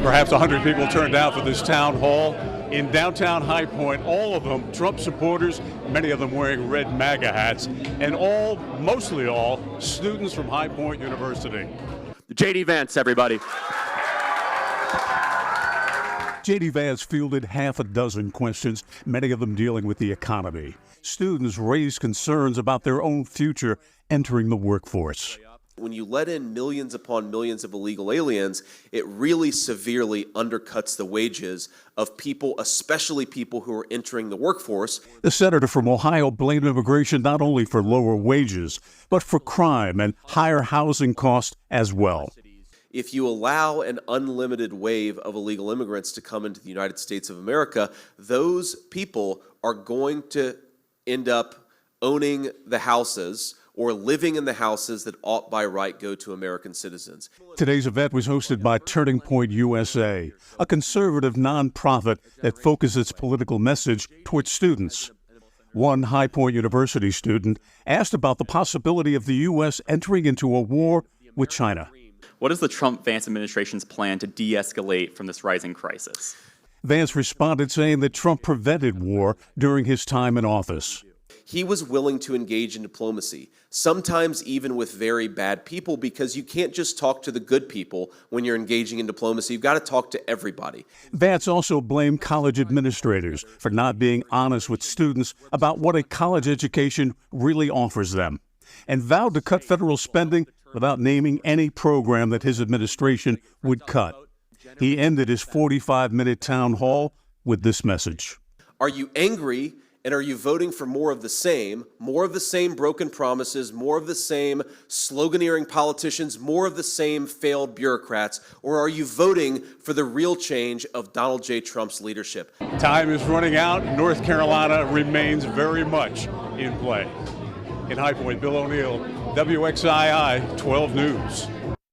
Perhaps 100 people turned out for this town hall in downtown High Point, all of them Trump supporters, many of them wearing red MAGA hats, and mostly all, students from High Point University. J.D. Vance, everybody. J.D. Vance fielded half a dozen questions, many of them dealing with the economy. Students raised concerns about their own future entering the workforce. When you let in millions upon millions of illegal aliens, it really severely undercuts the wages of people, especially people who are entering the workforce. The senator from Ohio blamed immigration not only for lower wages, but for crime and higher housing costs as well. If you allow an unlimited wave of illegal immigrants to come into the United States of America, those people are going to end up owning the houses or living in the houses that ought by right go to American citizens. Today's event was hosted by Turning Point USA, a conservative nonprofit that focuses its political message towards students. One High Point University student asked about the possibility of the U.S. entering into a war with China. What is the Trump-Vance administration's plan to de-escalate from this rising crisis? Vance responded saying that Trump prevented war during his time in office. He was willing to engage in diplomacy, sometimes even with very bad people, because you can't just talk to the good people when you're engaging in diplomacy. You've got to talk to everybody. Vance also blamed college administrators for not being honest with students about what a college education really offers them, and vowed to cut federal spending without naming any program that his administration would cut. He ended his 45-minute town hall with this message. Are you angry, and are you voting for more of the same broken promises, more of the same sloganeering politicians, more of the same failed bureaucrats, or are you voting for the real change of Donald J. Trump's leadership? Time is running out. North Carolina remains very much in play. In High Point, Bill O'Neill, WXII 12 News.